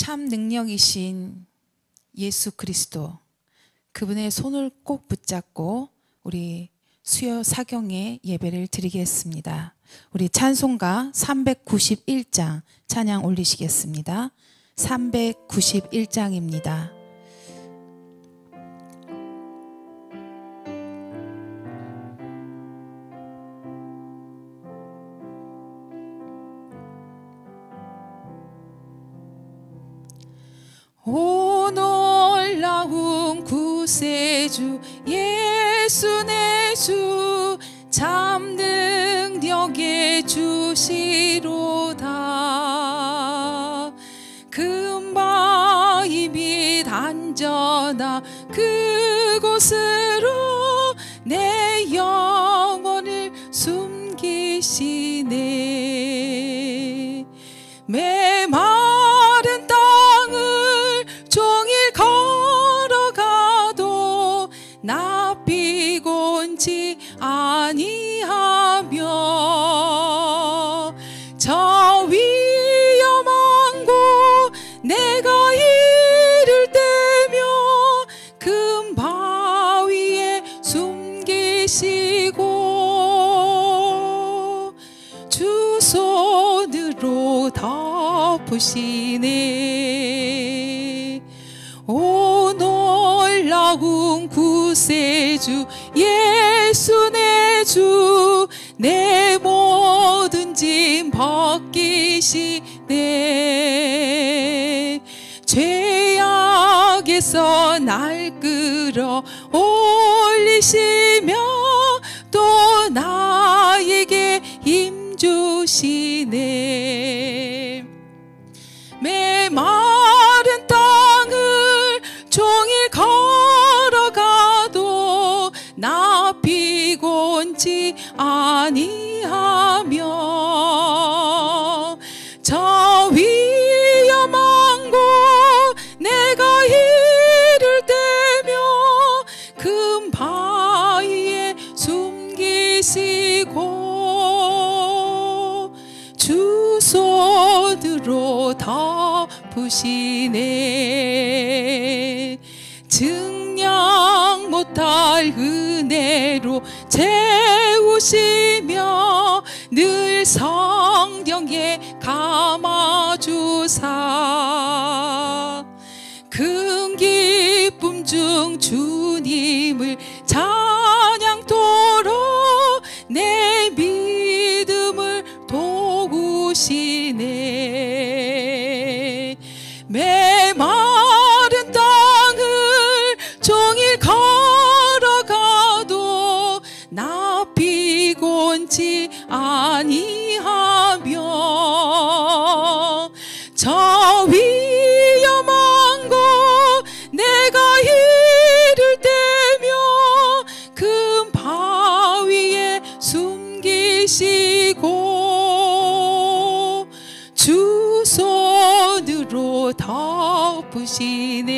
참 능력이신 예수 그리스도, 그분의 손을 꼭 붙잡고 우리 수요 사경의 예배를 드리겠습니다. 우리 찬송가 391장 찬양 올리시겠습니다. 391장입니다. 오 놀라운 구세주 예수 내 주, 참 능력의 주시로다. 금바위 밑 안전하 그곳으로 내 영혼을 숨기시네. 메마른 땅을 종일 걸어가도 나 피곤치 아니하며, 저 위험한 곳 내가 이를 때며 금 바위에 숨기시고 주 손으로 덮으시네. 오 놀라운 구세주 예수 내 주, 내 모든 짐 벗기시네. 죄악에서 날 끌어 올리시며 또 나에게 힘 주시네. 메마른 땅을 종일 걸어가도 나 피곤치 아니하며, 저 위험한 곳 내가 이를 때며 금 바위에 숨기시고 주 손으로 덮으시네. 증량 못할 은혜로 채우시며 늘 성령에 감아주사 큰 기쁨 중 주님을 찬양토록 내 믿음을 도우시네. 메마른 땅을 종일 걸어가도 나 피곤치 아니하며, 저 위험한 곳 내가 이를 때며 금 바위에 숨기시고 주 손으로 덮으시네.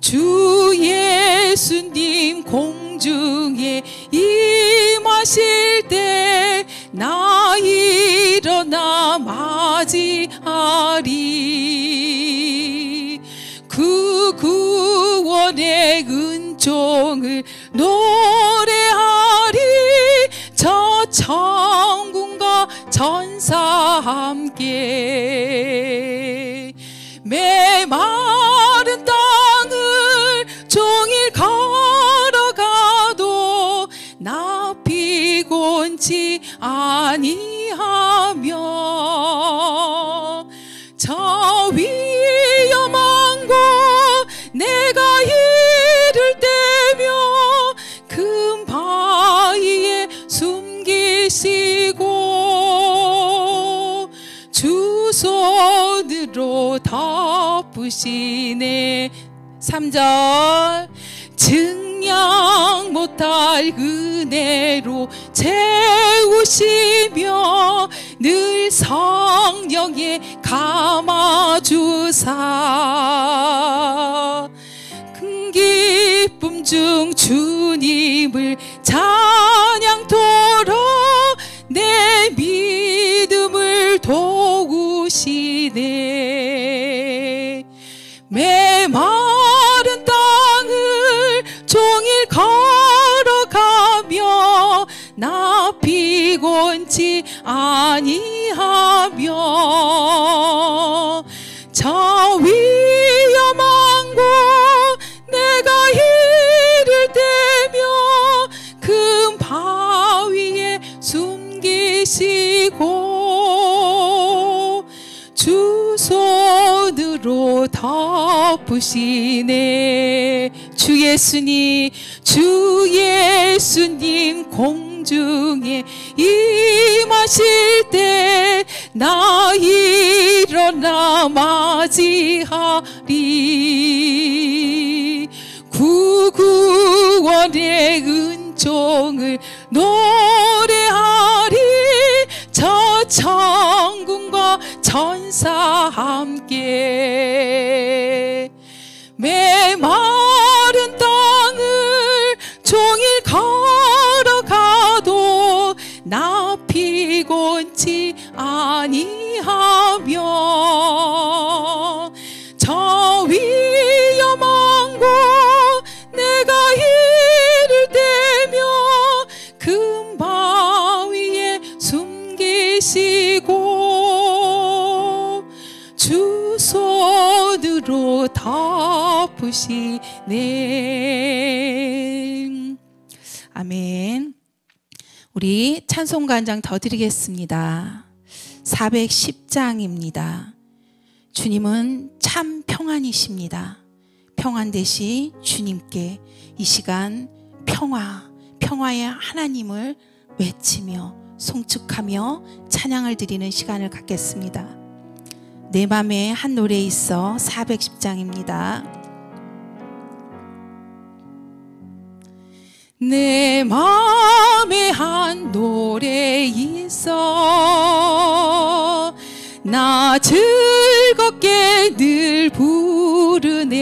주 예수님 공중에 임하실 때 나 일어나 맞이하리. 그 구원의 은총을 노래하리. 저 천군과 천사 함께 메마른 땅을 종일 걸어가도 나 피곤치 아니하며, 저 위험한 곳 내가 이를 때며 금 바위에 숨기시고 주 손으로 덮으시네. 3절 증량 못할 은혜로 채우시며 늘 성령에 감아주사 큰 기쁨 중 주님을 찬양토록 내 믿음을 도우시네. 메마른 땅을 종일 걸어가며 나 피곤치 아니하며 저 위험한 곳 내가 이를 대며 큰 바위에 숨기시고 주 손으로 덮으시네. 주 예수님 공중에 임하실 때 나 일어나 맞이하리. 구원의 은총을 노래하리. 저 천군과 천사 함께 메마른 땅을 종일 걸어가도 나 피곤치 아니하며 저 위험한 곳 내가 이를 대며 큰 바위에 숨기시고 주 손으로 덮으시네. 아멘. 우리 찬송가 한 장 더 드리겠습니다. 410장입니다. 주님은 참 평안이십니다. 평안 되시 주님께 이 시간 평화의 하나님을 외치며 송축하며 찬양을 드리는 시간을 갖겠습니다. 내 맘에 한 노래 있어 410장입니다. 내 맘에 한 노래 있어 나 즐겁게 늘 부르네.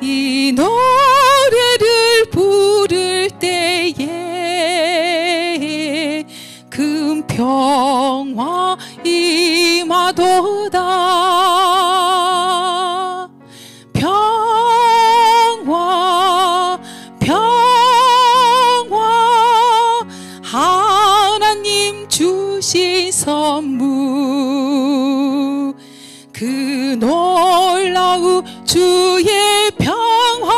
이 노래를 부를 때에 큰 평화 임하도다. 평화 하나님 주신 선물 그 놀라운 주의 평화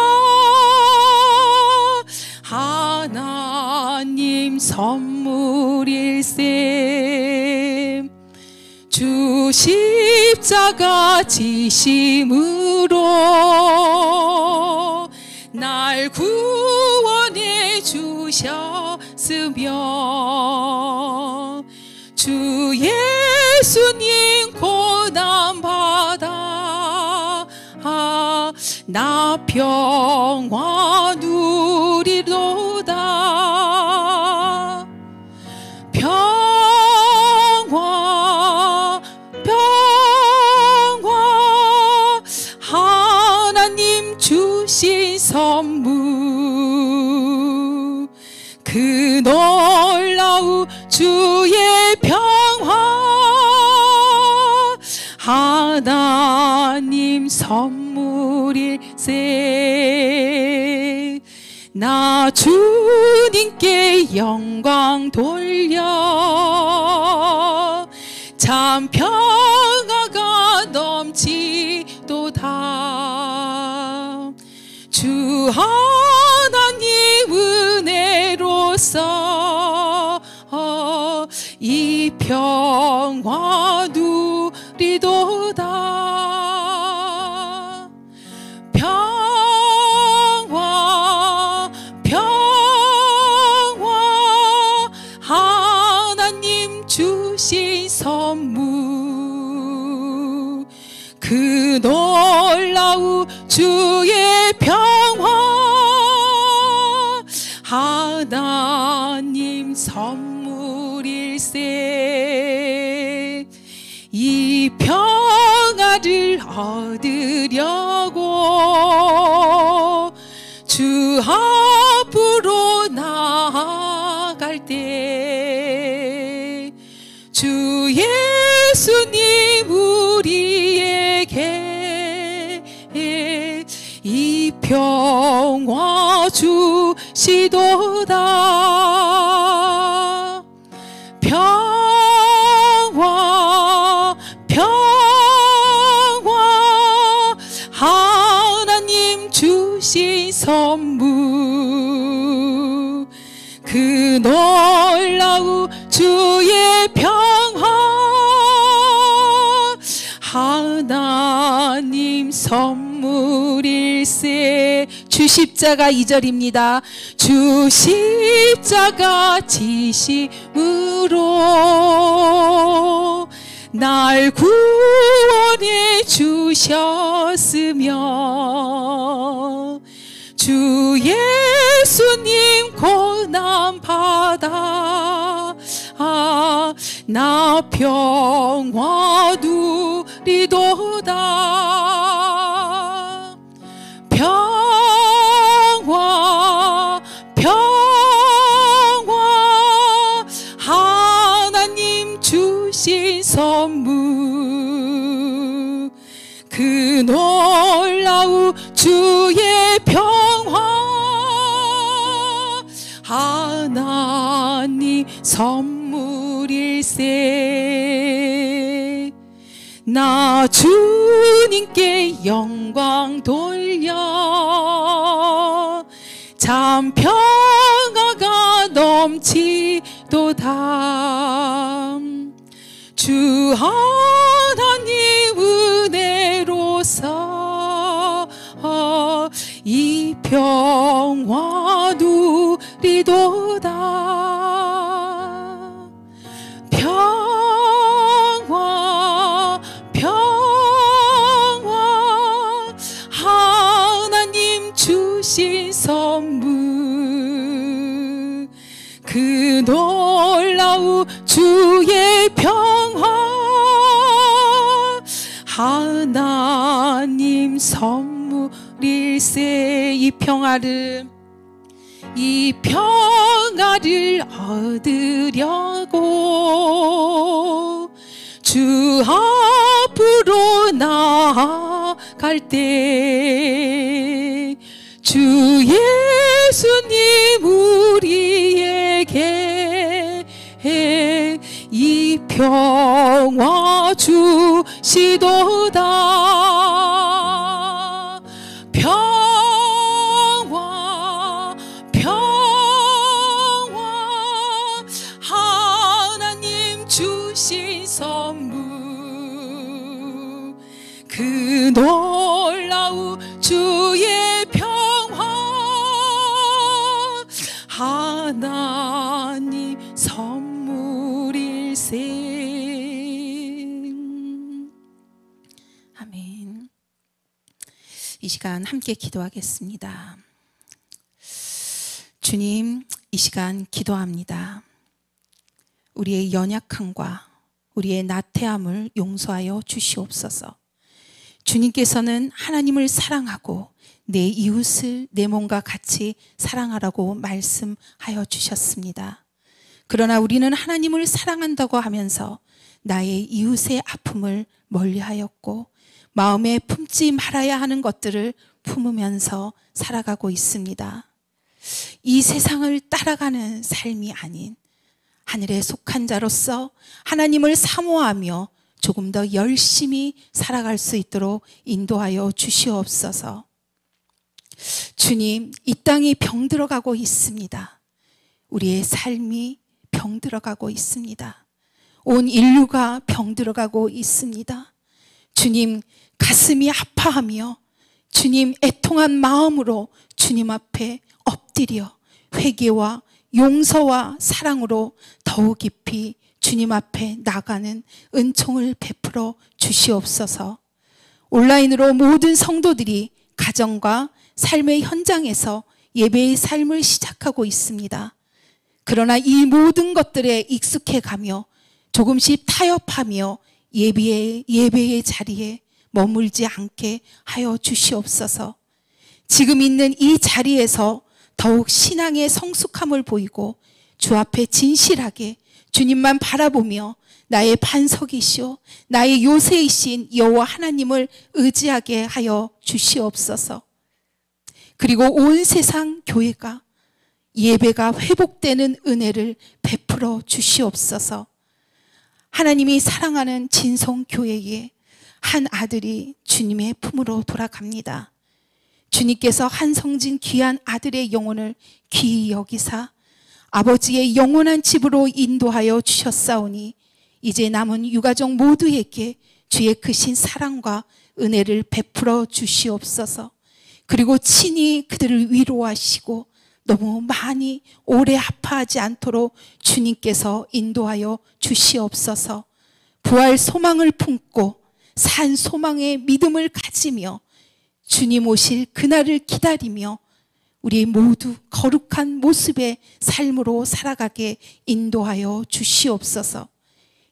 하나님 선물일세. 주 십자가 지심으로 날 구원해 주셨으며 주 예수님 고난받아 나 평화 누리도다. 평화 하나님 주신 선물 그 놀라운 주의 평화 하나님 선물일세. 나 주님께 영광 돌려 참 평화가 넘치도다. 주 하나님 은혜로서 이 평화 누리도다. 평화 하나님 주신 선물 그 놀라운 주의 평화 하나님 선물일세. 이 평화를 얻으려고 주 앞으로 나아갈 때 주 예수님 우리에게 평화 주시도다. 평화 평화 하나님 주신 선물 그 놀라운 주의 평화 하나님 선물일세. 주 십자가 2절입니다. 주 십자가 지심으로 날 구원해 주셨으며 주 예수님 고난 받아 나 평화 누리도다. 평화 평화 하나님 주신 선물 그 놀라운 주의 평화 하나님 선물일세. 나 주님께 영광 돌려 참 평화가 넘치도다. 주 하나님 은혜로서 이 평화 누리도다. 평화 평화 하나님 주신 선물 그 놀라운 주의 평화 하나님 선물일세. 이 평화를 얻으려고 주 앞으로 나아갈 때 주 예수님 우리에게 이 평화 주시도다. 평화 평화 하나님 주신 선물 그 놀라운 주의 평화 하나님 선물일세. 아멘. 이 시간 함께 기도하겠습니다. 주님, 이 시간 기도합니다. 우리의 연약함과 우리의 나태함을 용서하여 주시옵소서. 주님께서는 하나님을 사랑하고 내 이웃을 내 몸과 같이 사랑하라고 말씀하여 주셨습니다. 그러나 우리는 하나님을 사랑한다고 하면서 나의 이웃의 아픔을 멀리하였고 마음에 품지 말아야 하는 것들을 품으면서 살아가고 있습니다. 이 세상을 따라가는 삶이 아닌 하늘에 속한 자로서 하나님을 사모하며 조금 더 열심히 살아갈 수 있도록 인도하여 주시옵소서. 주님, 이 땅이 병들어가고 있습니다. 우리의 삶이 병들어가고 있습니다. 온 인류가 병들어가고 있습니다. 주님, 가슴이 아파하며 주님 애통한 마음으로 주님 앞에 엎드려 회개와 용서와 사랑으로 더욱 깊이 주님 앞에 나가는 은총을 베풀어 주시옵소서. 온라인으로 모든 성도들이 가정과 삶의 현장에서 예배의 삶을 시작하고 있습니다. 그러나 이 모든 것들에 익숙해가며 조금씩 타협하며 예배의 자리에 머물지 않게 하여 주시옵소서. 지금 있는 이 자리에서 더욱 신앙의 성숙함을 보이고 주 앞에 진실하게 주님만 바라보며 나의 반석이시오 나의 요새이신 여호와 하나님을 의지하게 하여 주시옵소서. 그리고 온 세상 교회가 예배가 회복되는 은혜를 베풀어 주시옵소서. 하나님이 사랑하는 진성교회에 한 아들이 주님의 품으로 돌아갑니다. 주님께서 한성진 귀한 아들의 영혼을 귀히 여기사 아버지의 영원한 집으로 인도하여 주셨사오니 이제 남은 유가족 모두에게 주의 크신 사랑과 은혜를 베풀어 주시옵소서. 그리고 친히 그들을 위로하시고 너무 많이 오래 아파하지 않도록 주님께서 인도하여 주시옵소서. 부활 소망을 품고 산 소망의 믿음을 가지며 주님 오실 그날을 기다리며 우리 모두 거룩한 모습의 삶으로 살아가게 인도하여 주시옵소서.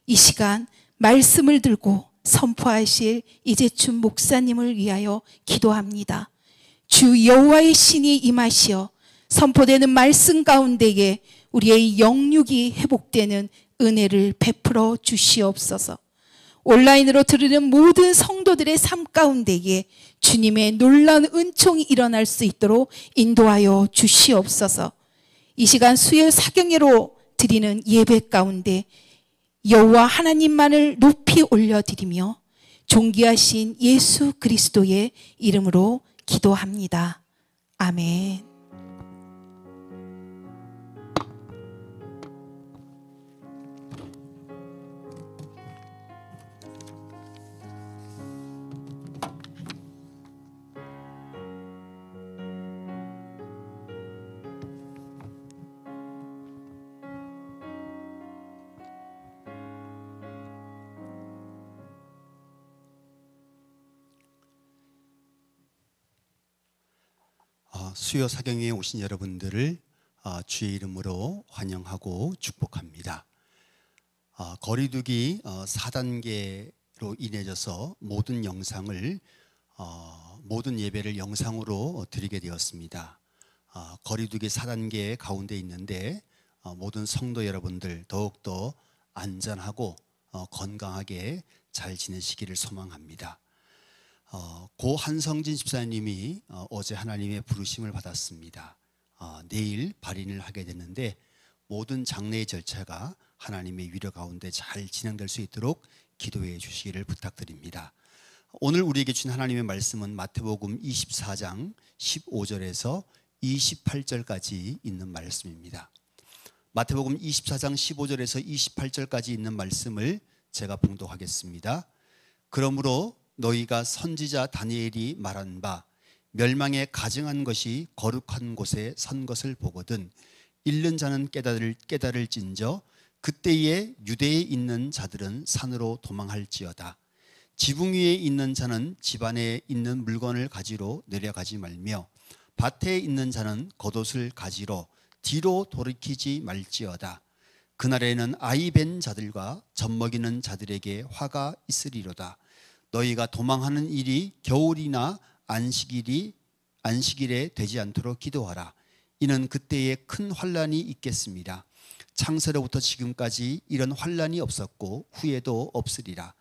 이 시간 말씀을 들고 선포하실 이재춘 목사님을 위하여 기도합니다. 주 여호와의 신이 임하시어 선포되는 말씀 가운데에 우리의 영육이 회복되는 은혜를 베풀어 주시옵소서. 온라인으로 들으는 모든 성도들의 삶 가운데에 주님의 놀라운 은총이 일어날 수 있도록 인도하여 주시옵소서. 이 시간 수요 사경회로 드리는 예배 가운데 여호와 하나님만을 높이 올려드리며 존귀하신 예수 그리스도의 이름으로 기도합니다. 아멘. 수요 사경회에 오신 여러분들을 주의 이름으로 환영하고 축복합니다. 거리두기 4단계로 인해져서 모든 예배를 영상으로 드리게 되었습니다. 거리두기 4단계 가운데 있는데 모든 성도 여러분들 더욱더 안전하고 건강하게 잘 지내시기를 소망합니다. 고 한성진 집사님이 어제 하나님의 부르심을 받았습니다. 내일 발인을 하게 되는데 모든 장례의 절차가 하나님의 위로 가운데 잘 진행될 수 있도록 기도해 주시기를 부탁드립니다. 오늘 우리에게 주신 하나님의 말씀은 마태복음 24장 15절에서 28절까지 있는 말씀입니다. 마태복음 24장 15절에서 28절까지 있는 말씀을 제가 봉독하겠습니다. 그러므로 너희가 선지자 다니엘이 말한 바 멸망에 가증한 것이 거룩한 곳에 선 것을 보거든 잃는 자는 깨달을진저 그때에 유대에 있는 자들은 산으로 도망할지어다. 지붕 위에 있는 자는 집 안에 있는 물건을 가지러 내려가지 말며 밭에 있는 자는 겉옷을 가지러 뒤로 돌이키지 말지어다. 그날에는 아이 뵌 자들과 젖먹이는 자들에게 화가 있으리로다. 너희가 도망하는 일이 겨울이나 안식일에 되지 않도록 기도하라. 이는 그때에 큰 환난이 있겠습니다. 창세로부터 지금까지 이런 환난이 없었고 후에도 없으리라.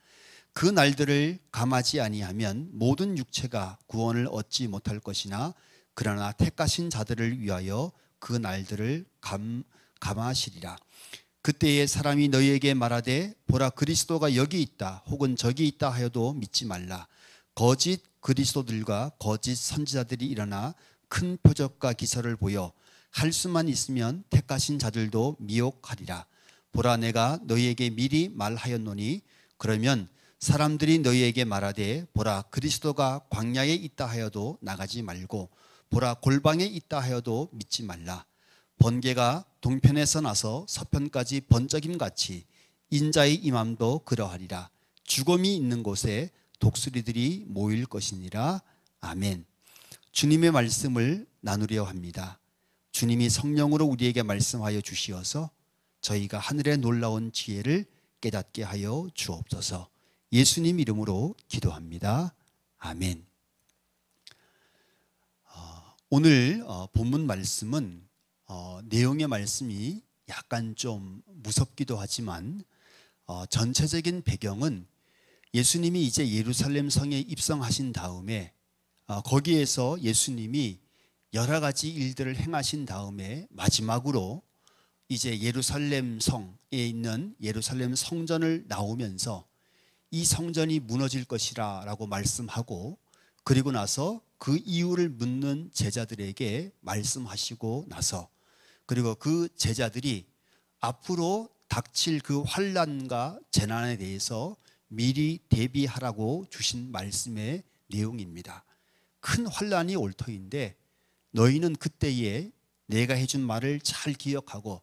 그 날들을 감하지 아니하면 모든 육체가 구원을 얻지 못할 것이나 그러나 택하신 자들을 위하여 그 날들을 감하시리라. 그때에 사람이 너희에게 말하되 보라 그리스도가 여기 있다 혹은 저기 있다 하여도 믿지 말라. 거짓 그리스도들과 거짓 선지자들이 일어나 큰 표적과 기사를 보여 할 수만 있으면 택하신 자들도 미혹하리라. 보라 내가 너희에게 미리 말하였노니 그러면 사람들이 너희에게 말하되 보라 그리스도가 광야에 있다 하여도 나가지 말고 보라 골방에 있다 하여도 믿지 말라. 번개가 동편에서 나서 서편까지 번쩍임같이 인자의 임함도 그러하리라. 죽음이 있는 곳에 독수리들이 모일 것이니라. 아멘. 주님의 말씀을 나누려 합니다. 주님이 성령으로 우리에게 말씀하여 주시어서 저희가 하늘의 놀라운 지혜를 깨닫게 하여 주옵소서. 예수님 이름으로 기도합니다. 아멘. 오늘 본문 말씀은 내용의 말씀이 약간 좀 무섭기도 하지만 전체적인 배경은 예수님이 이제 예루살렘 성에 입성하신 다음에 거기에서 예수님이 여러 가지 일들을 행하신 다음에 마지막으로 이제 예루살렘 성에 있는 예루살렘 성전을 나오면서 이 성전이 무너질 것이라 라고 말씀하고, 그리고 나서 그 이유를 묻는 제자들에게 말씀하시고 나서, 그리고 그 제자들이 앞으로 닥칠 그 환난과 재난에 대해서 미리 대비하라고 주신 말씀의 내용입니다. 큰 환난이 올 터인데 너희는 그때에 내가 해준 말을 잘 기억하고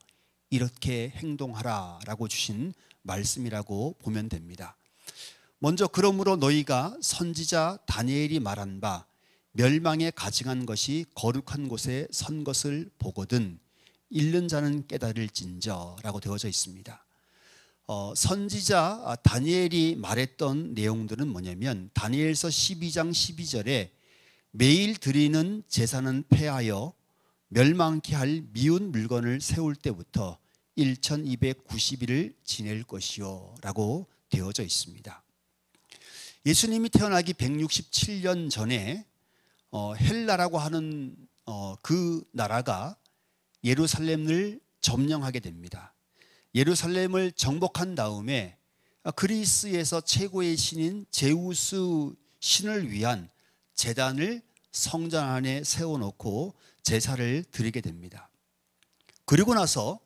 이렇게 행동하라 라고 주신 말씀이라고 보면 됩니다. 먼저 그러므로 너희가 선지자 다니엘이 말한 바 멸망에 가증한 것이 거룩한 곳에 선 것을 보거든 읽는 자는 깨달을진저 라고 되어져 있습니다. 선지자 다니엘이 말했던 내용들은 뭐냐면, 다니엘서 12장 12절에 매일 드리는 제사는 폐하여 멸망케 할 미운 물건을 세울 때부터 1290일을 지낼 것이요 라고 되어져 있습니다. 예수님이 태어나기 167년 전에 헬라라고 하는 그 나라가 예루살렘을 점령하게 됩니다. 예루살렘을 정복한 다음에 그리스에서 최고의 신인 제우스 신을 위한 제단을 성전 안에 세워놓고 제사를 드리게 됩니다. 그리고 나서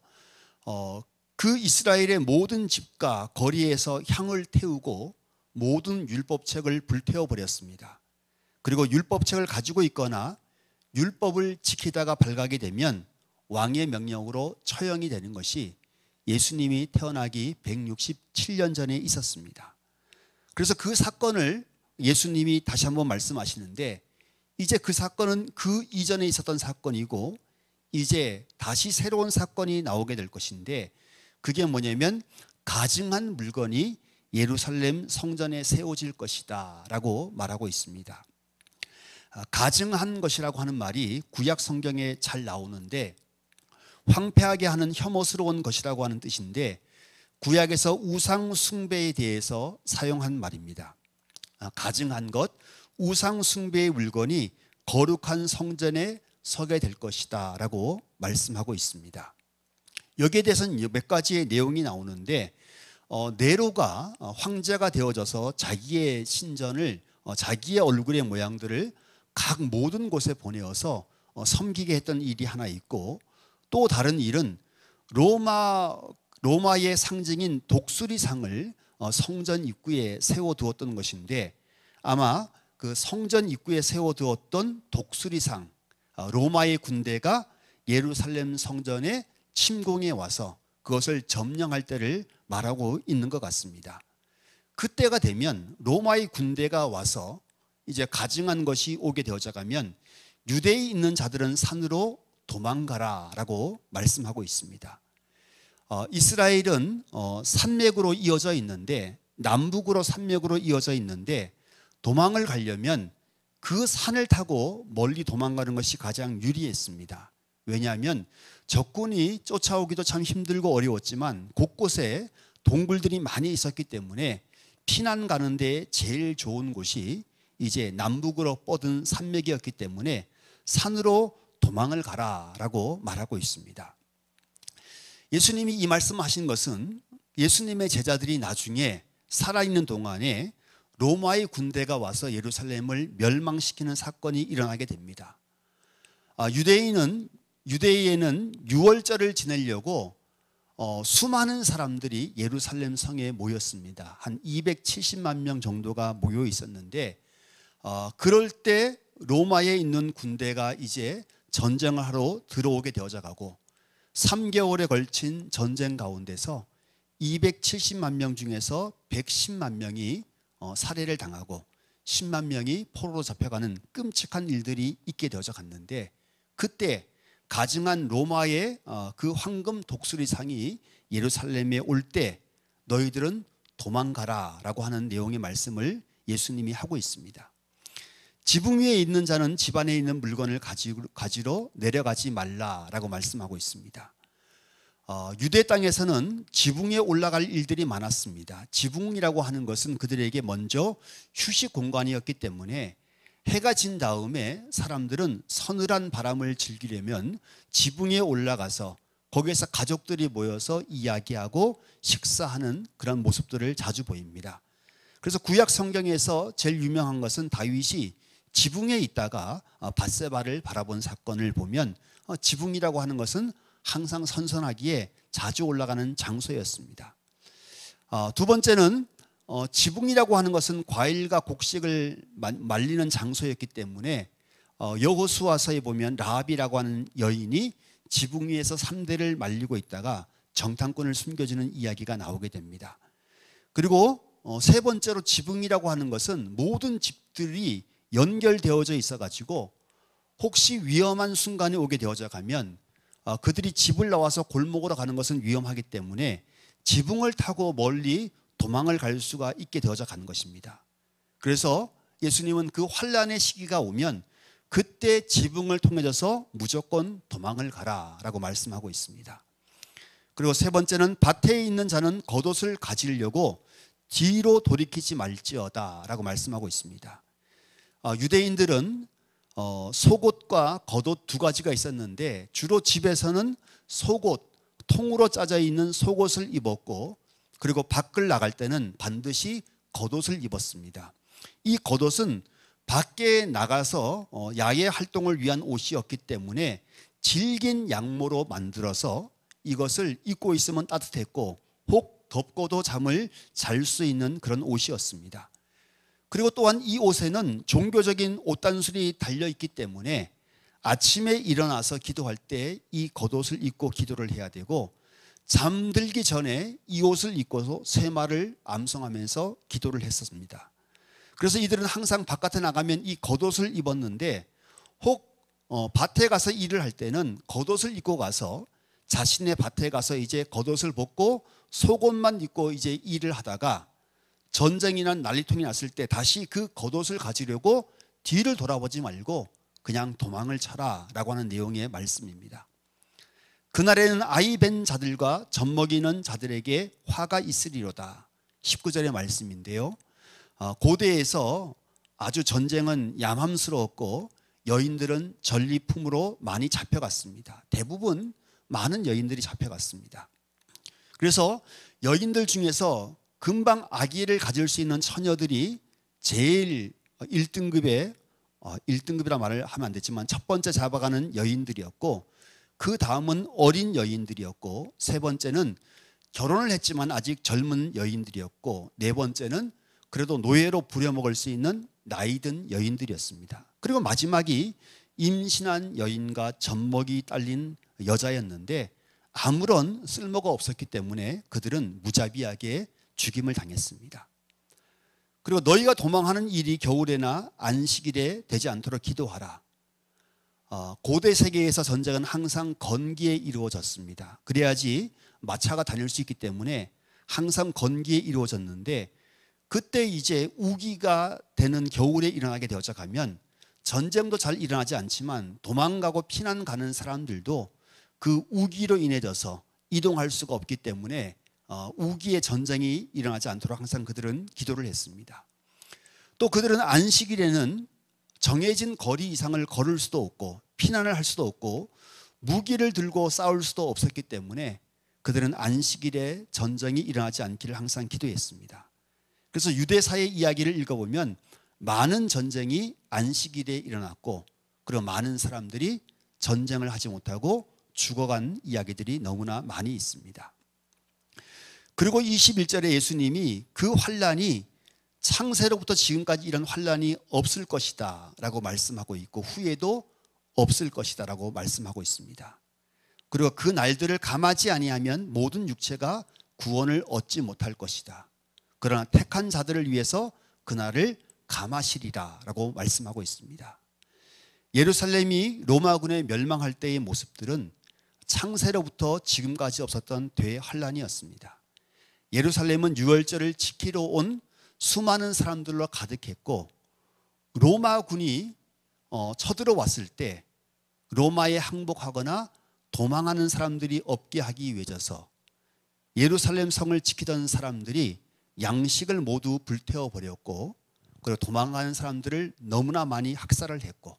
그 이스라엘의 모든 집과 거리에서 향을 태우고 모든 율법책을 불태워 버렸습니다. 그리고 율법책을 가지고 있거나 율법을 지키다가 발각이 되면 왕의 명령으로 처형이 되는 것이 예수님이 태어나기 167년 전에 있었습니다. 그래서 그 사건을 예수님이 다시 한번 말씀하시는데, 이제 그 사건은 그 이전에 있었던 사건이고 이제 다시 새로운 사건이 나오게 될 것인데, 그게 뭐냐면 가증한 물건이 예루살렘 성전에 세워질 것이다 라고 말하고 있습니다. 가증한 것이라고 하는 말이 구약 성경에 잘 나오는데, 황폐하게 하는 혐오스러운 것이라고 하는 뜻인데 구약에서 우상 숭배에 대해서 사용한 말입니다. 가증한 것, 우상 숭배의 물건이 거룩한 성전에 서게 될 것이다 라고 말씀하고 있습니다. 여기에 대해서는 몇 가지의 내용이 나오는데, 네로가 황제가 되어져서 자기의 신전을, 자기의 얼굴의 모양들을 각 모든 곳에 보내어서 섬기게 했던 일이 하나 있고, 또 다른 일은 로마의 상징인 독수리상을 성전 입구에 세워두었던 것인데, 아마 그 성전 입구에 세워두었던 독수리상, 로마의 군대가 예루살렘 성전에 침공해 와서 그것을 점령할 때를 말하고 있는 것 같습니다. 그때가 되면 로마의 군대가 와서 이제 가증한 것이 오게 되어져가면 유대에 있는 자들은 산으로 도망가라 라고 말씀하고 있습니다. 이스라엘은 산맥으로 이어져 있는데, 남북으로 산맥으로 이어져 있는데 도망을 가려면 그 산을 타고 멀리 도망가는 것이 가장 유리했습니다. 왜냐하면 적군이 쫓아오기도 참 힘들고 어려웠지만 곳곳에 동굴들이 많이 있었기 때문에 피난 가는 데 제일 좋은 곳이 이제 남북으로 뻗은 산맥이었기 때문에 산으로 도망을 가라라고 말하고 있습니다. 예수님이 이 말씀하신 것은 예수님의 제자들이 나중에 살아있는 동안에 로마의 군대가 와서 예루살렘을 멸망시키는 사건이 일어나게 됩니다. 유대인은 유대인은 유월절을 지내려고 수많은 사람들이 예루살렘 성에 모였습니다. 한 270만 명 정도가 모여 있었는데, 그럴 때 로마에 있는 군대가 이제 전쟁을 하러 들어오게 되어져 가고 3개월에 걸친 전쟁 가운데서 270만 명 중에서 110만 명이 살해를 당하고 10만 명이 포로로 잡혀가는 끔찍한 일들이 있게 되어져 갔는데, 그때 가증한 로마의 그 황금 독수리상이 예루살렘에 올 때 너희들은 도망가라 라고 하는 내용의 말씀을 예수님이 하고 있습니다. 지붕 위에 있는 자는 집 안에 있는 물건을 가지러 내려가지 말라라고 말씀하고 있습니다. 유대 땅에서는 지붕에 올라갈 일들이 많았습니다. 지붕이라고 하는 것은 그들에게 먼저 휴식 공간이었기 때문에 해가 진 다음에 사람들은 서늘한 바람을 즐기려면 지붕에 올라가서 거기에서 가족들이 모여서 이야기하고 식사하는 그런 모습들을 자주 보입니다. 그래서 구약 성경에서 제일 유명한 것은 다윗이 지붕에 있다가 밧세바를 바라본 사건을 보면 지붕이라고 하는 것은 항상 선선하기에 자주 올라가는 장소였습니다. 두 번째는 지붕이라고 하는 것은 과일과 곡식을 말리는 장소였기 때문에 여호수아서에 보면 라합이라고 하는 여인이 지붕 위에서 3대를 말리고 있다가 정탐꾼을 숨겨주는 이야기가 나오게 됩니다. 그리고 세 번째로 지붕이라고 하는 것은 모든 집들이 연결되어져 있어가지고 혹시 위험한 순간이 오게 되어져 가면 그들이 집을 나와서 골목으로 가는 것은 위험하기 때문에 지붕을 타고 멀리 도망을 갈 수가 있게 되어져 가는 것입니다. 그래서 예수님은 그 환난의 시기가 오면 그때 지붕을 통해서 무조건 도망을 가라라고 말씀하고 있습니다. 그리고 세 번째는 밭에 있는 자는 겉옷을 가지려고 뒤로 돌이키지 말지어다라고 말씀하고 있습니다. 유대인들은 속옷과 겉옷 두 가지가 있었는데 주로 집에서는 속옷, 통으로 짜져 있는 속옷을 입었고 그리고 밖을 나갈 때는 반드시 겉옷을 입었습니다. 이 겉옷은 밖에 나가서 야외 활동을 위한 옷이었기 때문에 질긴 양모로 만들어서 이것을 입고 있으면 따뜻했고 혹 덮고도 잠을 잘 수 있는 그런 옷이었습니다. 그리고 또한 이 옷에는 종교적인 옷단술이 달려있기 때문에 아침에 일어나서 기도할 때 이 겉옷을 입고 기도를 해야 되고 잠들기 전에 이 옷을 입고서 세마를 암송하면서 기도를 했었습니다. 그래서 이들은 항상 바깥에 나가면 이 겉옷을 입었는데 혹 밭에 가서 일을 할 때는 겉옷을 입고 가서 자신의 밭에 가서 이제 겉옷을 벗고 속옷만 입고 이제 일을 하다가 전쟁이나 난리통이 났을 때 다시 그 겉옷을 가지려고 뒤를 돌아보지 말고 그냥 도망을 쳐라 라고 하는 내용의 말씀입니다. 그날에는 아이 벤 자들과 젖먹이는 자들에게 화가 있으리로다. 19절의 말씀인데요. 고대에서 아주 전쟁은 야망스러웠고 여인들은 전리품으로 많이 잡혀갔습니다. 대부분 많은 여인들이 잡혀갔습니다. 그래서 여인들 중에서 금방 아기를 가질 수 있는 처녀들이 제일 1등급이라 말을 하면 안 되지만 첫 번째 잡아가는 여인들이었고 그 다음은 어린 여인들이었고 세 번째는 결혼을 했지만 아직 젊은 여인들이었고 네 번째는 그래도 노예로 부려먹을 수 있는 나이든 여인들이었습니다. 그리고 마지막이 임신한 여인과 젖먹이 딸린 여자였는데 아무런 쓸모가 없었기 때문에 그들은 무자비하게 죽임을 당했습니다. 그리고 너희가 도망하는 일이 겨울에나 안식일에 되지 않도록 기도하라. 고대 세계에서 전쟁은 항상 건기에 이루어졌습니다. 그래야지 마차가 다닐 수 있기 때문에 항상 건기에 이루어졌는데 그때 이제 우기가 되는 겨울에 일어나게 되어져 가면 전쟁도 잘 일어나지 않지만 도망가고 피난 가는 사람들도 그 우기로 인해져서 이동할 수가 없기 때문에 우기의 전쟁이 일어나지 않도록 항상 그들은 기도를 했습니다. 또 그들은 안식일에는 정해진 거리 이상을 걸을 수도 없고 피난을 할 수도 없고 무기를 들고 싸울 수도 없었기 때문에 그들은 안식일에 전쟁이 일어나지 않기를 항상 기도했습니다. 그래서 유대사의 이야기를 읽어보면 많은 전쟁이 안식일에 일어났고 그리고 많은 사람들이 전쟁을 하지 못하고 죽어간 이야기들이 너무나 많이 있습니다. 그리고 21절에 예수님이 그 환난이 창세로부터 지금까지 이런 환난이 없을 것이다 라고 말씀하고 있고 후에도 없을 것이다 라고 말씀하고 있습니다. 그리고 그 날들을 감하지 아니하면 모든 육체가 구원을 얻지 못할 것이다. 그러나 택한 자들을 위해서 그날을 감하시리라 라고 말씀하고 있습니다. 예루살렘이 로마군에 멸망할 때의 모습들은 창세로부터 지금까지 없었던 대환란이었습니다. 예루살렘은 유월절을 지키러 온 수많은 사람들로 가득했고 로마군이 쳐들어왔을 때 로마에 항복하거나 도망하는 사람들이 없게 하기 위해서 예루살렘 성을 지키던 사람들이 양식을 모두 불태워버렸고 그리고 도망가는 사람들을 너무나 많이 학살을 했고,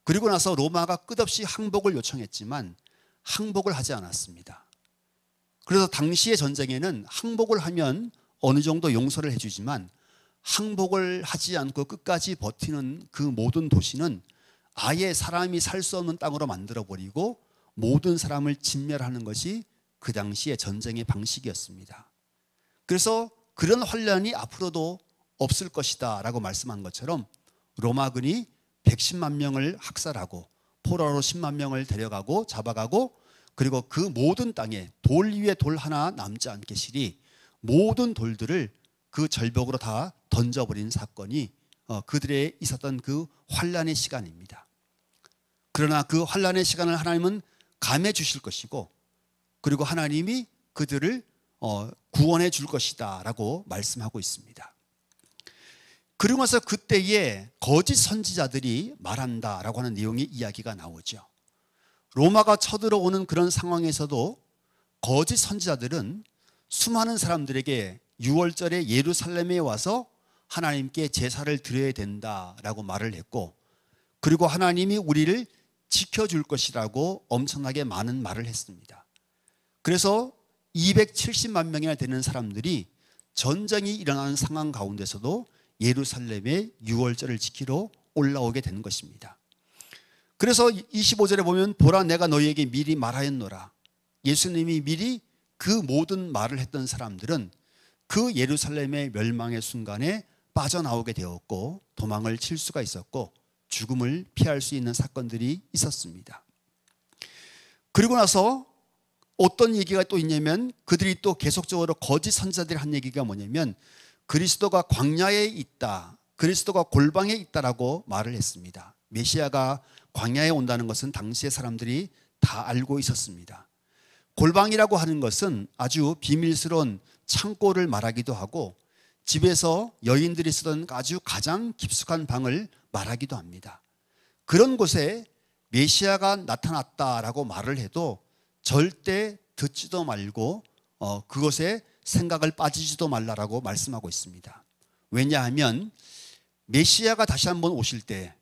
그리고 나서 로마가 끝없이 항복을 요청했지만 항복을 하지 않았습니다. 그래서 당시의 전쟁에는 항복을 하면 어느 정도 용서를 해주지만 항복을 하지 않고 끝까지 버티는 그 모든 도시는 아예 사람이 살 수 없는 땅으로 만들어버리고 모든 사람을 진멸하는 것이 그 당시의 전쟁의 방식이었습니다. 그래서 그런 환란이 앞으로도 없을 것이다 라고 말씀한 것처럼 로마군이 110만 명을 학살하고 포로로 10만 명을 데려가고 잡아가고, 그리고 그 모든 땅에 돌 위에 돌 하나 남지 않게 시리 모든 돌들을 그 절벽으로 다 던져버린 사건이 그들의 있었던 그 환란의 시간입니다. 그러나 그 환란의 시간을 하나님은 감해 주실 것이고, 그리고 하나님이 그들을 구원해 줄 것이다 라고 말씀하고 있습니다. 그러고 나서 그때에 거짓 선지자들이 말한다 라고 하는 내용의 이야기가 나오죠. 로마가 쳐들어오는 그런 상황에서도 거짓 선지자들은 수많은 사람들에게 6월절에 예루살렘에 와서 하나님께 제사를 드려야 된다라고 말을 했고, 그리고 하나님이 우리를 지켜줄 것이라고 엄청나게 많은 말을 했습니다. 그래서 270만 명이나 되는 사람들이 전쟁이 일어나는 상황 가운데서도 예루살렘에 6월절을 지키러 올라오게 되는 것입니다. 그래서 25절에 보면 보라 내가 너희에게 미리 말하였노라. 예수님이 미리 그 모든 말을 했던 사람들은 그 예루살렘의 멸망의 순간에 빠져나오게 되었고 도망을 칠 수가 있었고 죽음을 피할 수 있는 사건들이 있었습니다. 그리고 나서 어떤 얘기가 또 있냐면 그들이 또 계속적으로 거짓 선지자들이 한 얘기가 뭐냐면 그리스도가 광야에 있다, 그리스도가 골방에 있다라고 말을 했습니다. 메시아가 광야에 온다는 것은 당시의 사람들이 다 알고 있었습니다. 골방이라고 하는 것은 아주 비밀스러운 창고를 말하기도 하고 집에서 여인들이 쓰던 아주 가장 깊숙한 방을 말하기도 합니다. 그런 곳에 메시아가 나타났다라고 말을 해도 절대 듣지도 말고 그것에 생각을 빠지지도 말라라고 말씀하고 있습니다. 왜냐하면 메시아가 다시 한번 오실 때,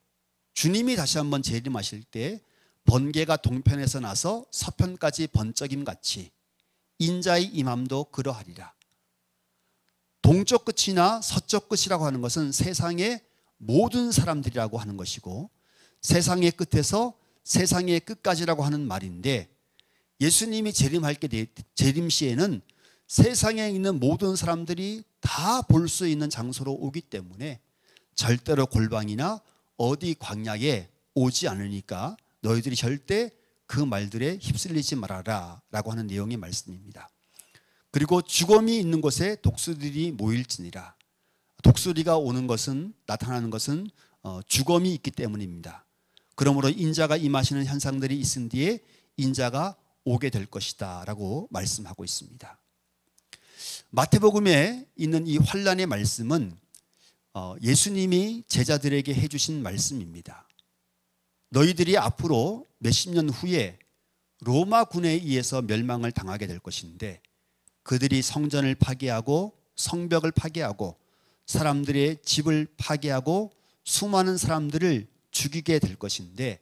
주님이 다시 한번 재림하실 때 번개가 동편에서 나서 서편까지 번쩍임 같이 인자의 임함도 그러하리라. 동쪽 끝이나 서쪽 끝이라고 하는 것은 세상의 모든 사람들이라고 하는 것이고 세상의 끝에서 세상의 끝까지라고 하는 말인데, 예수님이 재림 시에는 세상에 있는 모든 사람들이 다 볼 수 있는 장소로 오기 때문에 절대로 골방이나 어디 광야에 오지 않으니까 너희들이 절대 그 말들에 휩쓸리지 말아라 라고 하는 내용의 말씀입니다. 그리고 죽음이 있는 곳에 독수리들이 모일지니라. 독수리가 오는 것은, 나타나는 것은 죽음이 있기 때문입니다. 그러므로 인자가 임하시는 현상들이 있은 뒤에 인자가 오게 될 것이다 라고 말씀하고 있습니다. 마태복음에 있는 이 환란의 말씀은 예수님이 제자들에게 해주신 말씀입니다. 너희들이 앞으로 몇십 년 후에 로마군에 의해서 멸망을 당하게 될 것인데 그들이 성전을 파괴하고 성벽을 파괴하고 사람들의 집을 파괴하고 수많은 사람들을 죽이게 될 것인데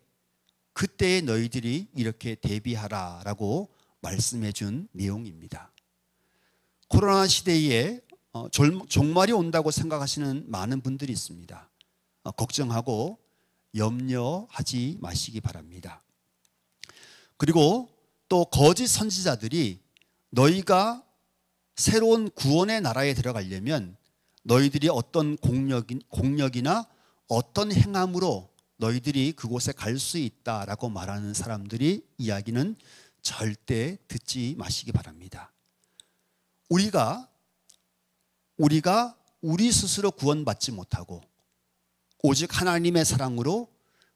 그때에 너희들이 이렇게 대비하라 라고 말씀해 준 내용입니다. 코로나 시대에 종말이 온다고 생각하시는 많은 분들이 있습니다. 걱정하고 염려하지 마시기 바랍니다. 그리고 또 거짓 선지자들이 너희가 새로운 구원의 나라에 들어가려면 너희들이 어떤 공력이나 어떤 행함으로 너희들이 그곳에 갈 수 있다라고 말하는 사람들이 이야기는 절대 듣지 마시기 바랍니다. 우리가 우리 스스로 구원받지 못하고 오직 하나님의 사랑으로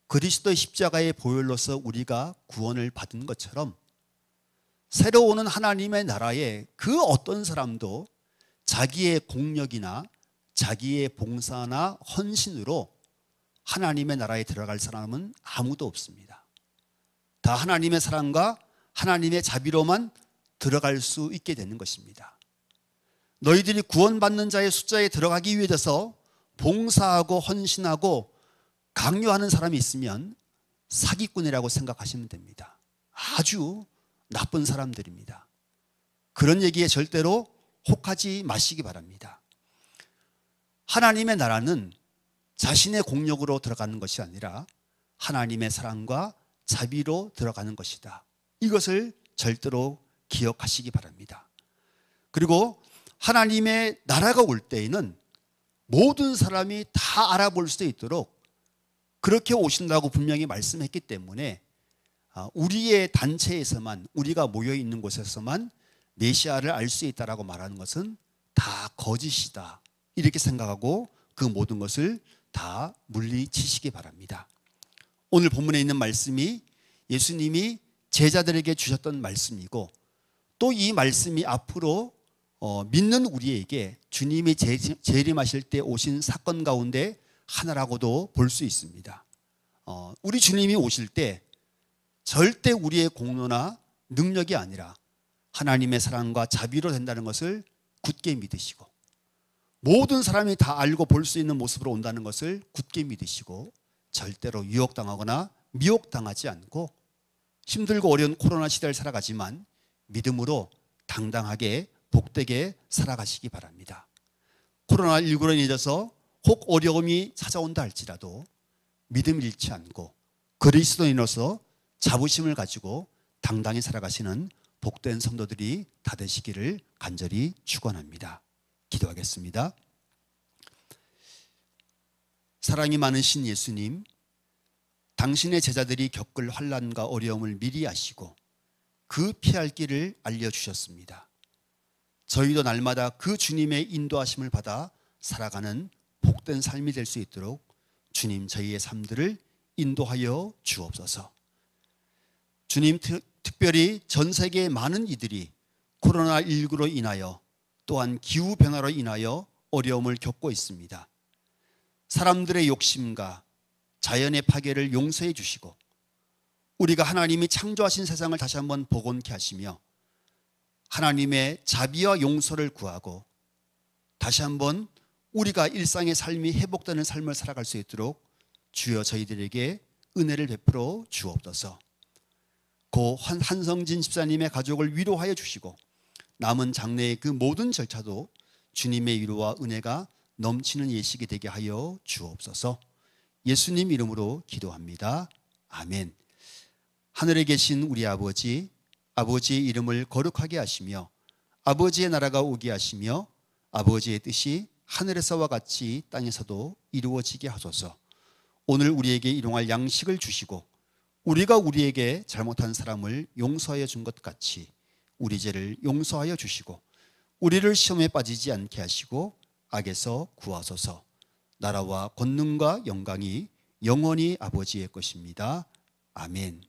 그리스도의 십자가의 보혈로서 우리가 구원을 받은 것처럼 새로 오는 하나님의 나라에 그 어떤 사람도 자기의 공력이나 자기의 봉사나 헌신으로 하나님의 나라에 들어갈 사람은 아무도 없습니다. 다 하나님의 사랑과 하나님의 자비로만 들어갈 수 있게 되는 것입니다. 너희들이 구원받는 자의 숫자에 들어가기 위해서 봉사하고 헌신하고 강요하는 사람이 있으면 사기꾼이라고 생각하시면 됩니다. 아주 나쁜 사람들입니다. 그런 얘기에 절대로 혹하지 마시기 바랍니다. 하나님의 나라는 자신의 공력으로 들어가는 것이 아니라 하나님의 사랑과 자비로 들어가는 것이다. 이것을 절대로 기억하시기 바랍니다. 그리고 하나님의 나라가 올 때에는 모든 사람이 다 알아볼 수 있도록 그렇게 오신다고 분명히 말씀했기 때문에 우리의 단체에서만, 우리가 모여 있는 곳에서만 메시아를 알 수 있다라고 말하는 것은 다 거짓이다, 이렇게 생각하고 그 모든 것을 다 물리치시기 바랍니다. 오늘 본문에 있는 말씀이 예수님이 제자들에게 주셨던 말씀이고, 또 이 말씀이 앞으로 믿는 우리에게 주님이 재림하실 때 오신 사건 가운데 하나라고도 볼 수 있습니다. 우리 주님이 오실 때 절대 우리의 공로나 능력이 아니라 하나님의 사랑과 자비로 된다는 것을 굳게 믿으시고, 모든 사람이 다 알고 볼 수 있는 모습으로 온다는 것을 굳게 믿으시고, 절대로 유혹당하거나 미혹당하지 않고 힘들고 어려운 코로나 시대를 살아가지만 믿음으로 당당하게 복되게 살아가시기 바랍니다. 코로나19로 인해서 혹 어려움이 찾아온다 할지라도 믿음을 잃지 않고 그리스도인으로서 자부심을 가지고 당당히 살아가시는 복된 성도들이 다 되시기를 간절히 축원합니다. 기도하겠습니다. 사랑이 많으신 예수님, 당신의 제자들이 겪을 환난과 어려움을 미리 아시고 그 피할 길을 알려주셨습니다. 저희도 날마다 그 주님의 인도하심을 받아 살아가는 복된 삶이 될 수 있도록 주님, 저희의 삶들을 인도하여 주옵소서. 주님, 특별히 전 세계의 많은 이들이 코로나19로 인하여 또한 기후변화로 인하여 어려움을 겪고 있습니다. 사람들의 욕심과 자연의 파괴를 용서해 주시고 우리가 하나님이 창조하신 세상을 다시 한번 복원케 하시며 하나님의 자비와 용서를 구하고 다시 한번 우리가 일상의 삶이 회복되는 삶을 살아갈 수 있도록 주여 저희들에게 은혜를 베풀어 주옵소서. 고 한성진 집사님의 가족을 위로하여 주시고 남은 장래의 그 모든 절차도 주님의 위로와 은혜가 넘치는 예식이 되게 하여 주옵소서. 예수님 이름으로 기도합니다. 아멘. 하늘에 계신 우리 아버지, 아버지의 이름을 거룩하게 하시며 아버지의 나라가 오게 하시며 아버지의 뜻이 하늘에서와 같이 땅에서도 이루어지게 하소서. 오늘 우리에게 일용할 양식을 주시고 우리가 우리에게 잘못한 사람을 용서하여 준 것 같이 우리 죄를 용서하여 주시고 우리를 시험에 빠지지 않게 하시고 악에서 구하소서. 나라와 권능과 영광이 영원히 아버지의 것입니다. 아멘.